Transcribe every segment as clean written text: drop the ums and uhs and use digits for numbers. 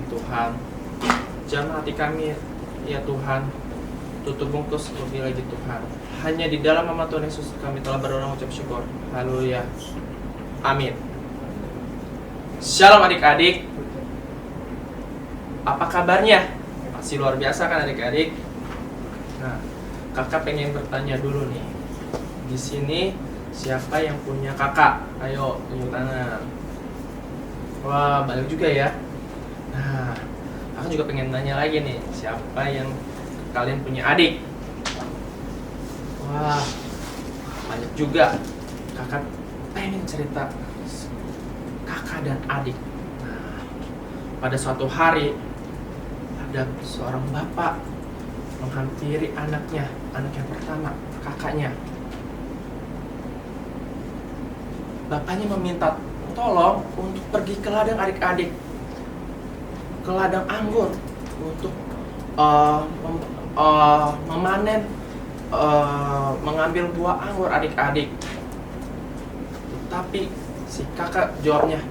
kami Tuhan. Jamah hati kami ya Tuhan, tutup bungkus lebih lagi Tuhan. Hanya di dalam nama Tuhan Yesus kami telah berdoa mengucap syukur. Haleluya. Amin. Shalom adik-adik. Apa kabarnya? Masih luar biasa kan adik-adik? Nah, kakak pengen bertanya dulu nih. Di sini siapa yang punya kakak? Ayo tunjuk tangan. Wah, banyak juga ya. Nah, aku juga pengen nanya lagi nih, siapa yang kalian punya adik? Wah, banyak juga. Kakak pengen cerita kakak dan adik. Nah, pada suatu hari ada seorang bapak menghampiri anaknya, anak yang pertama, kakaknya. Bapaknya meminta tolong untuk pergi ke ladang adik-adik, ke ladang anggur untuk memanen, mengambil buah anggur adik-adik. Tapi si kakak jawabnya,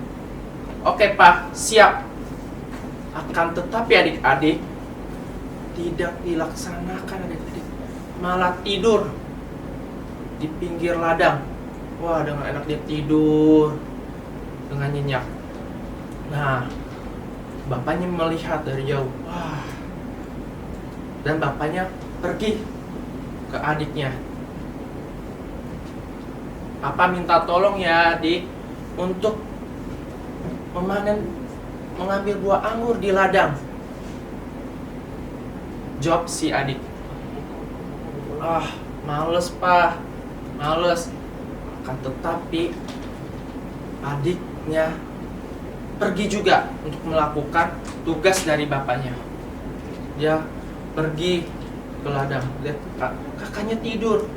"Oke Pak, siap." Akan tetapi adik-adik, tidak dilaksanakan adik-adik, malah tidur di pinggir ladang. Wah, dengan enak dia tidur dengan nyenyak. Nah, bapaknya melihat dari jauh. Wah. Dan bapaknya pergi ke adiknya. Papa minta tolong ya adik untuk mengambil buah anggur di ladang. Jawab si adik, males Pak, males. Akan tetapi adiknya pergi juga untuk melakukan tugas dari bapaknya. Dia pergi ke ladang, lihat kakaknya tidur.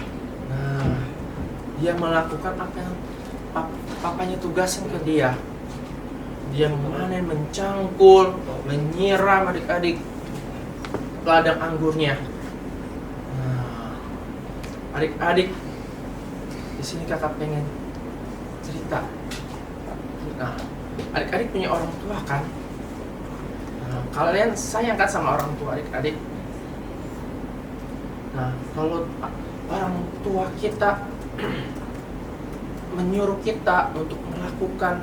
Nah, dia melakukan apa yang papanya tugasin ke dia. Dia memanen, mencangkul, menyiram adik-adik ladang anggurnya. Nah, adik-adik, di sini kakak pengen cerita. Nah, adik-adik punya orang tua kan? Nah, kalian sayang kan sama orang tua adik-adik? Nah, kalau orang tua kita menyuruh kita untuk melakukan,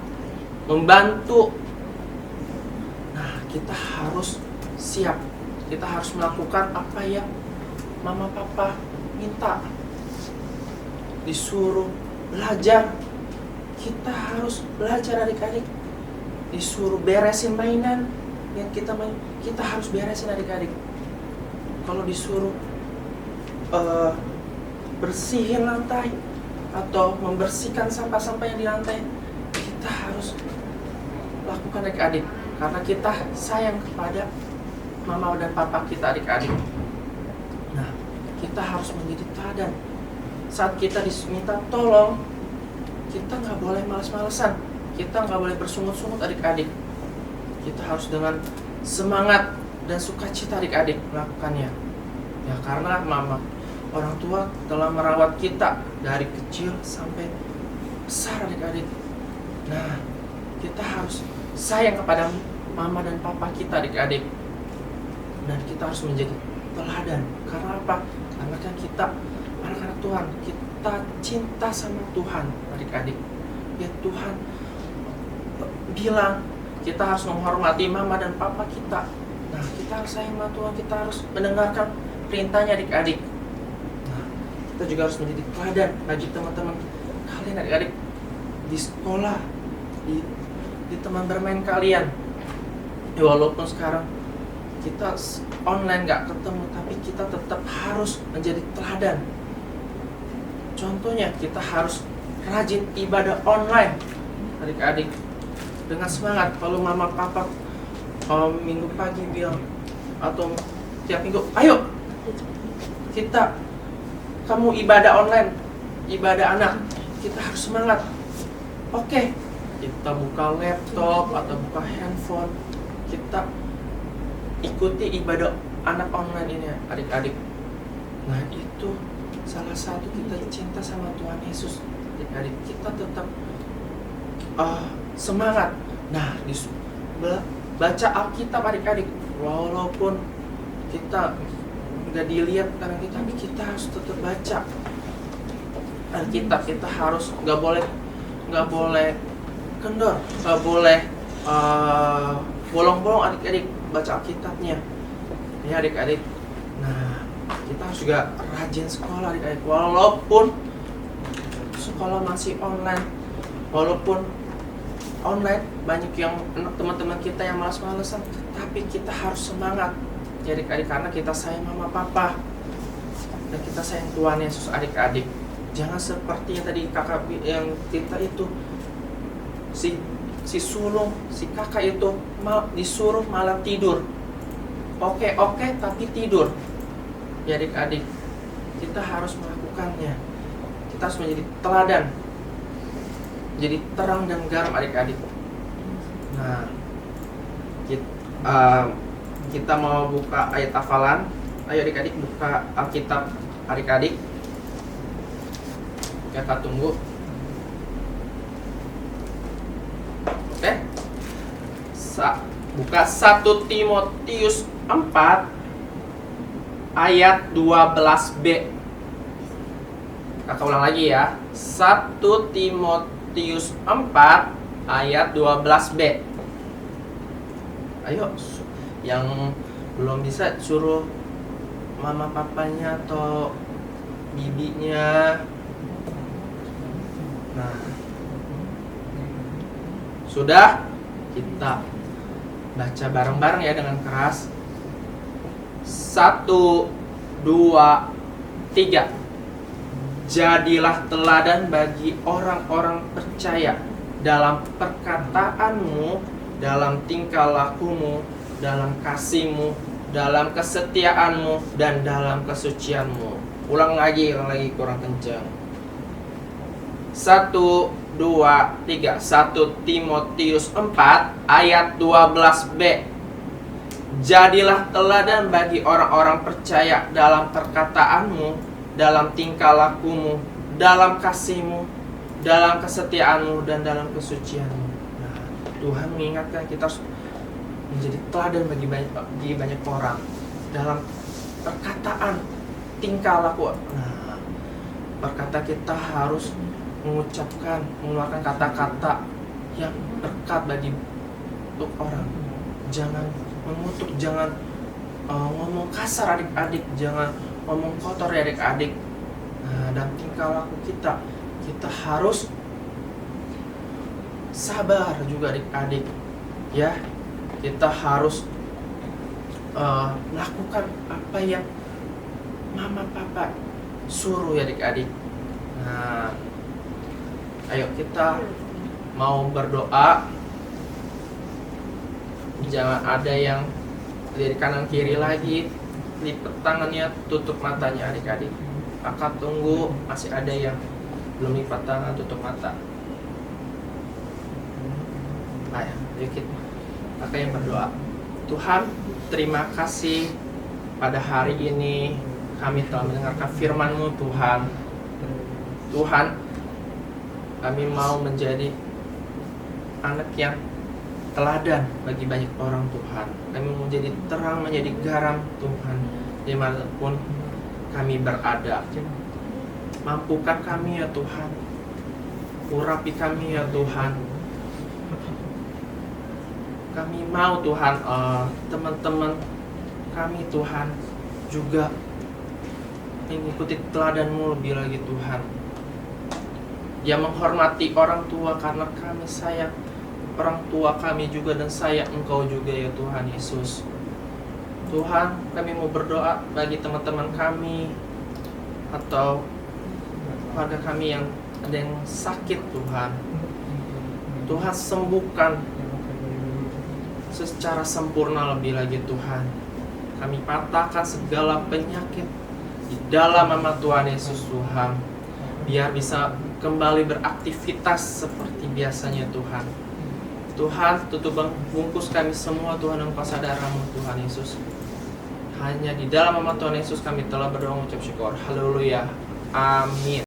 membantu, nah kita harus siap. Kita harus melakukan apa yang mama papa minta. Disuruh belajar, kita harus belajar adik-adik. Disuruh beresin mainan yang kita main, kita harus beresin adik-adik. Kalau disuruh bersihin lantai atau membersihkan sampah-sampah yang di lantai, kita harus lakukan adik-adik, karena kita sayang kepada mama dan papa kita adik-adik. Nah, kita harus menjadi teladan. Saat kita diminta tolong, kita nggak boleh malas-malesan, kita nggak boleh bersungut-sungut adik-adik. Kita harus dengan semangat dan sukacita adik-adik melakukannya. Ya, karena mama, orang tua telah merawat kita dari kecil sampai besar adik-adik. Nah, kita harus sayang kepada mama dan papa kita adik-adik. Dan kita harus menjadi teladan. Karena apa? Karena kan kita anak-anak Tuhan, kita cinta sama Tuhan adik-adik. Ya, Tuhan bilang kita harus menghormati mama dan papa kita. Nah, kita harus sayang sama Tuhan, kita harus mendengarkan perintahnya adik-adik. Nah, kita juga harus menjadi teladan bagi teman-teman kalian adik-adik di sekolah, di teman bermain kalian. Ya, walaupun sekarang kita online gak ketemu, tapi kita tetap harus menjadi teladan. Contohnya, kita harus rajin ibadah online adik-adik dengan semangat. Kalau mama papa minggu pagi bilang, atau tiap minggu, ayo kamu ibadah online, ibadah anak, kita harus semangat. Oke, kita buka laptop atau buka handphone, kita ikuti ibadah anak online ini adik-adik. Nah, itu salah satu kita cinta sama Tuhan Yesus adik-adik. Kita tetap semangat. Nah, baca Alkitab adik-adik. Walaupun kita nggak dilihat karena kita, tapi kita harus tetap baca Alkitab. Kita harus nggak boleh kendor, nggak boleh bolong-bolong adik-adik baca Alkitabnya ya adik-adik. Nah, kita harus juga rajin sekolah adik-adik, walaupun sekolah masih online, walaupun online banyak yang teman-teman kita yang malas-malasan, tapi kita harus semangat ya adik-adik, karena kita sayang mama papa dan kita sayang Tuhan Yesus adik-adik. Jangan seperti yang tadi kakak yang kita itu, si sulung, si kakak itu disuruh malah tidur. Oke, tapi tidur ya adik-adik. Kita harus melakukannya. Kita harus menjadi teladan, jadi terang dan garam adik-adik. Nah, kita mau buka ayat hafalan. Ayo adik-adik buka Alkitab adik-adik. Kakak tunggu. Oke. Buka 1 Timotius 4 ayat 12b. Kakak ulang lagi ya. 1 Timotius 4 ayat 12b. Ayo, yang belum bisa suruh mama papanya atau bibinya. Nah, sudah, kita baca bareng-bareng ya dengan keras. 1, 2, 3. Jadilah teladan bagi orang-orang percaya dalam perkataanmu, dalam tingkah lakumu, dalam kasihmu, dalam kesetiaanmu, dan dalam kesucianmu. Ulang lagi kurang kencang. 1, 2, 3. 1 Timotius 4 ayat 12b. Jadilah teladan bagi orang-orang percaya dalam perkataanmu, dalam tingkah lakumu, dalam kasihmu, dalam kesetiaanmu, dan dalam kesucianmu. Nah, Tuhan mengingatkan kita harus menjadi teladan bagi banyak orang dalam perkataan, tingkah laku. Nah, berkata kita harus mengeluarkan kata-kata yang berkat bagi untuk orang. Jangan mengutuk, jangan ngomong kasar adik-adik, jangan ngomong kotor ya adik-adik. Nah, dan tingkah laku kita harus sabar juga adik-adik ya. Kita harus melakukan apa yang mama papa suruh ya adik-adik. Nah, ayo kita mau berdoa. Jangan ada yang dari kanan kiri lagi, lipat tangannya, tutup matanya adik-adik. Kakak tunggu, masih ada yang belum lipat tangan, tutup mata. Ayo kita, kakak yang berdoa. Tuhan, terima kasih pada hari ini kami telah mendengarkan firman-Mu Tuhan. Tuhan, kami mau menjadi anak yang teladan bagi banyak orang Tuhan. Kami mau menjadi terang, menjadi garam Tuhan dimanapun kami berada. Mampukan kami ya Tuhan, urapi kami ya Tuhan. Kami mau Tuhan, teman-teman kami Tuhan juga mengikuti teladan-Mu lebih lagi Tuhan. Yang menghormati orang tua karena kami sayang orang tua kami juga dan sayang Engkau juga ya Tuhan Yesus. Tuhan, kami mau berdoa bagi teman-teman kami atau keluarga kami yang ada yang sakit Tuhan. Tuhan, sembuhkan secara sempurna lebih lagi Tuhan. Kami patahkan segala penyakit di dalam nama Tuhan Yesus Tuhan, biar bisa kembali beraktivitas seperti biasanya Tuhan. Tuhan, tutup bungkus kami semua Tuhan dengan kuasa darah-Mu Tuhan Yesus. Hanya di dalam nama Tuhan Yesus kami telah berdoa mengucap syukur. Haleluya. Amin.